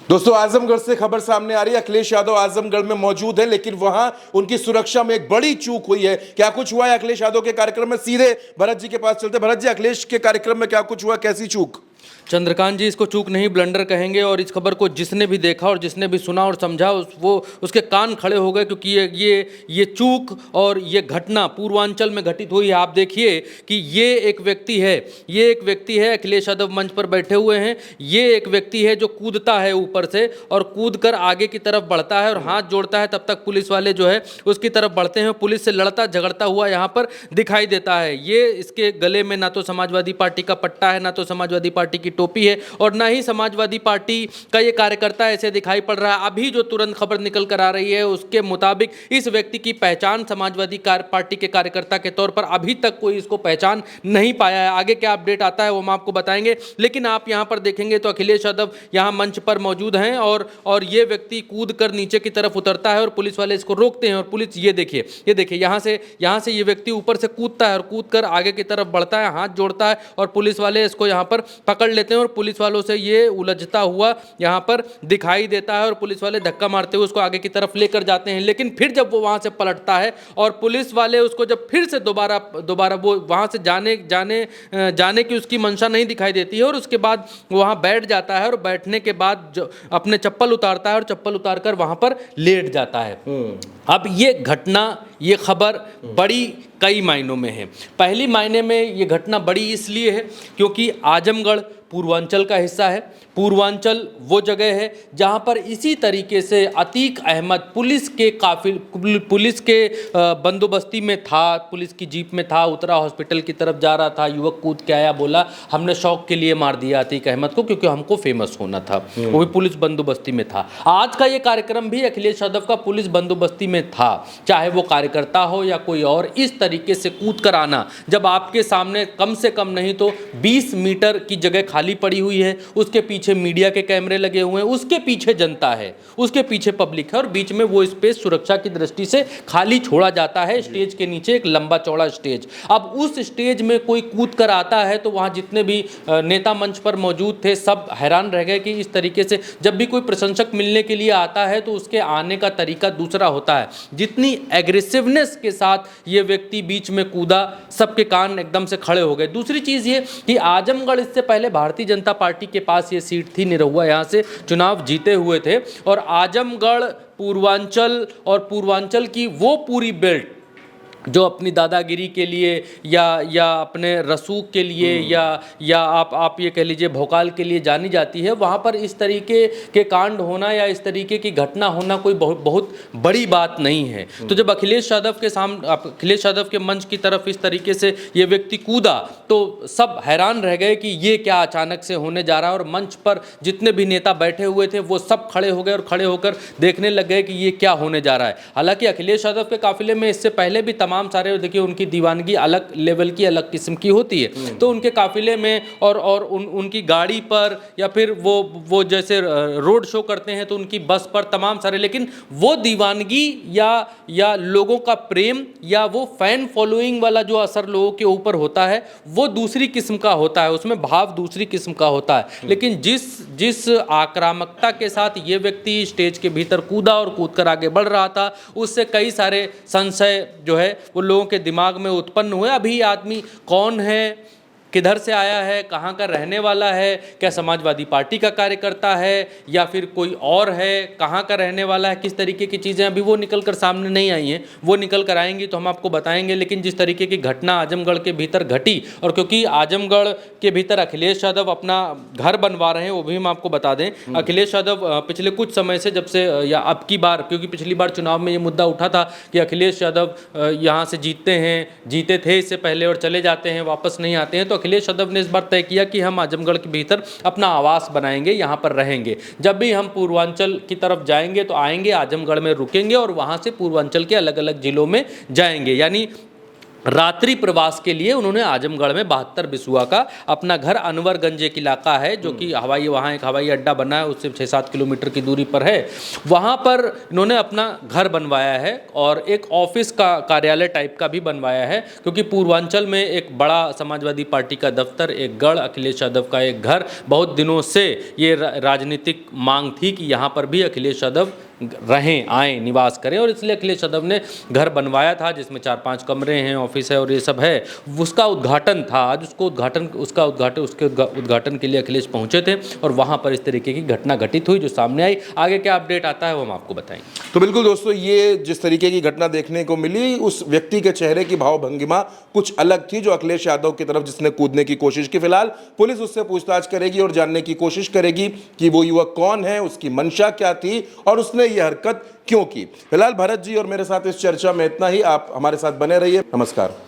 दोस्तों, आजमगढ़ से खबर सामने आ रही है। अखिलेश यादव आजमगढ़ में मौजूद है, लेकिन वहां उनकी सुरक्षा में एक बड़ी चूक हुई है। क्या कुछ हुआ है अखिलेश यादव के कार्यक्रम में? सीधे भरत जी के पास चलते। भरत जी, अखिलेश के कार्यक्रम में क्या कुछ हुआ, कैसी चूक? चंद्रकांत जी, इसको चूक नहीं ब्लंडर कहेंगे। और इस खबर को जिसने भी देखा और जिसने भी सुना और समझा वो उसके कान खड़े हो गए, क्योंकि ये चूक और ये घटना पूर्वांचल में घटित हुई है। आप देखिए कि ये एक व्यक्ति है, अखिलेश यादव मंच पर बैठे हुए हैं। ये एक व्यक्ति है जो कूदता है ऊपर से और कूद कर आगे की तरफ बढ़ता है और हाथ जोड़ता है। तब तक पुलिस वाले जो है उसकी तरफ बढ़ते हैं। पुलिस से लड़ता झगड़ता हुआ यहाँ पर दिखाई देता है। ये इसके गले में ना तो समाजवादी पार्टी का पट्टा है, ना तो समाजवादी पार्टी की टोपी है, और ना ही समाजवादी पार्टी का ये कार्यकर्ता ऐसे दिखाई पड़ रहा है। अभी जो तुरंत खबर निकल कर आ रही है उसके मुताबिक इस व्यक्ति की पहचान समाजवादी पार्टी के कार्यकर्ता के तौर पर अभी तक कोई इसको पहचान नहीं पाया है। आगे क्या अपडेट आता है वो हम आपको बताएंगे। लेकिन आप यहां पर देखेंगे तो अखिलेश यादव यहां मंच पर मौजूद हैं और ये व्यक्ति कूद कर नीचे की तरफ उतरता है और पुलिस वाले इसको रोकते हैं। और पुलिस ये देखिए यहां से ये व्यक्ति ऊपर से कूदता है और कूद कर आगे की तरफ बढ़ता है, हाथ जोड़ता है और पुलिस वाले इसको यहां पर पकड़ लेते हैं और पुलिस वालों से ये उलझता हुआ यहाँ पर दिखाई देता है और पुलिस वाले धक्का मारते हुए उसको आगे की तरफ लेकर जाते हैं। लेकिन फिर जब वो वहाँ से पलटता है और पुलिस वाले उसको जब फिर से दोबारा वो वहाँ से जाने की उसकी मंशा नहीं दिखाई देती है और उसके बाद वहाँ बैठ जाता है और बैठने के बाद जो अपने चप्पल उतारता है और चप्पल उतार कर वहाँ पर लेट जाता है। अब ये घटना, ये खबर बड़ी कई मायनों में है। पहली मायने में ये घटना बड़ी इसलिए है क्योंकि आजमगढ़ पूर्वांचल का हिस्सा है। पूर्वांचल वो जगह है जहां पर इसी तरीके से अतीक अहमद पुलिस के बंदोबस्ती में था, पुलिस की जीप में था, उतरा, हॉस्पिटल की तरफ जा रहा था, युवक कूद के आया, बोला हमने शौक के लिए मार दिया अतीक अहमद को क्योंकि हमको फेमस होना था। वो भी पुलिस बंदोबस्ती में था। आज का ये कार्यक्रम भी अखिलेश यादव का पुलिस बंदोबस्ती में था, चाहे वो कार्यकर्ता हो या कोई और। इस तरीके से कूद कर आना, जब आपके सामने कम से कम नहीं तो 20 मीटर की जगह खाली पड़ी हुई है, उसके पीछे मीडिया के कैमरे लगे हुए हैं, उसके पीछे जनता है, उसके पीछे पब्लिक है और बीच में वो स्पेस सुरक्षा की दृष्टि से खाली छोड़ा जाता है। स्टेज के नीचे एक लंबा चौड़ा स्टेज। अब उस स्टेज में कोई कूद कर आता है तो वहां जितने भी नेता मंच पर मौजूद थे सब हैरान रह गए कि इस तरीके से जब भी कोई प्रशंसक मिलने के लिए आता है तो उसके आने का तरीका दूसरा होता है। जितनी एग्रेसिवनेस के साथ ये व्यक्ति बीच में कूदा, सबके कान एकदम से खड़े हो गए। दूसरी चीज ये कि आजमगढ़ इससे पहले भारतीय जनता पार्टी के पास ये सीट थी, निरहुआ यहाँ से चुनाव जीते हुए थे और आजमगढ़ पूर्वांचल की वो पूरी बेल्ट जो अपनी दादागिरी के लिए या अपने रसूख के लिए या आप ये कह लीजिए भोकाल के लिए जानी जाती है, वहाँ पर इस तरीके के कांड होना या इस तरीके की घटना होना कोई बहुत बड़ी बात नहीं है। तो जब अखिलेश यादव के मंच की तरफ इस तरीके से ये व्यक्ति कूदा तो सब हैरान रह गए कि ये क्या अचानक से होने जा रहा है। और मंच पर जितने भी नेता बैठे हुए थे वो सब खड़े हो गए और खड़े होकर देखने लग गए कि ये क्या होने जा रहा है। हालांकि अखिलेश यादव के काफिले में इससे पहले भी तमाम सारे, देखिए उनकी दीवानगी अलग लेवल की, अलग किस्म की होती है। तो उनके काफिले में और उनकी गाड़ी पर या फिर वो जैसे रोड शो करते हैं तो उनकी बस पर तमाम सारे, लेकिन वो दीवानगी या लोगों का प्रेम या वो फैन फॉलोइंग वाला जो असर लोगों के ऊपर होता है वो दूसरी किस्म का होता है, उसमें भाव दूसरी किस्म का होता है। लेकिन जिस आक्रामकता के साथ ये व्यक्ति स्टेज के भीतर कूदा और कूदकर आगे बढ़ रहा था, उससे कई सारे संशय जो है वो लोगों के दिमाग में उत्पन्न हुए। अभी आदमी कौन है, किधर से आया है, कहाँ का रहने वाला है, क्या समाजवादी पार्टी का कार्यकर्ता है या फिर कोई और है, कहाँ का रहने वाला है, किस तरीके की चीज़ें अभी वो निकल कर सामने नहीं आई हैं। वो निकल कर आएंगी तो हम आपको बताएंगे। लेकिन जिस तरीके की घटना आजमगढ़ के भीतर घटी, और क्योंकि आजमगढ़ के भीतर अखिलेश यादव अपना घर बनवा रहे हैं, वो भी हम आपको बता दें। अखिलेश यादव पिछले कुछ समय से, जब से या अब की बार, क्योंकि पिछली बार चुनाव में ये मुद्दा उठा था कि अखिलेश यादव यहाँ से जीते थे इससे पहले और चले जाते हैं, वापस नहीं आते हैं, तो अखिलेश यादव ने इस बार तय किया कि हम आजमगढ़ के भीतर अपना आवास बनाएंगे, यहाँ पर रहेंगे। जब भी हम पूर्वांचल की तरफ जाएंगे तो आएंगे, आजमगढ़ में रुकेंगे और वहाँ से पूर्वांचल के अलग अलग जिलों में जाएंगे। यानी रात्रि प्रवास के लिए उन्होंने आजमगढ़ में 72 बिसुआ का अपना घर अनवरगंज एक इलाका है जो कि वहाँ एक हवाई अड्डा बना है, उससे 6-7 किलोमीटर की दूरी पर है। वहाँ पर इन्होंने अपना घर बनवाया है और एक ऑफिस का कार्यालय टाइप का भी बनवाया है, क्योंकि पूर्वांचल में एक बड़ा समाजवादी पार्टी का दफ्तर, एक गढ़, अखिलेश यादव का एक घर, बहुत दिनों से ये राजनीतिक मांग थी कि यहाँ पर भी अखिलेश यादव रहें, आए, निवास करें, और इसलिए अखिलेश यादव ने घर बनवाया था जिसमें 4-5 कमरे हैं, ऑफिस है और ये सब है। उसका उद्घाटन था आज, उसके उद्घाटन के लिए अखिलेश पहुंचे थे और वहां पर इस तरीके की घटना घटित हुई जो सामने आई। आगे क्या अपडेट आता है वो हम आपको बताएंगे। तो बिल्कुल दोस्तों, ये जिस तरीके की घटना देखने को मिली, उस व्यक्ति के चेहरे की भावभंगिमा कुछ अलग थी जो अखिलेश यादव की तरफ जिसने कूदने की कोशिश की। फिलहाल पुलिस उससे पूछताछ करेगी और जानने की कोशिश करेगी कि वो युवक कौन है, उसकी मंशा क्या थी और उसने ये हरकत क्यों की। फिलहाल भरत जी और मेरे साथ इस चर्चा में इतना ही। आप हमारे साथ बने रहिए। नमस्कार।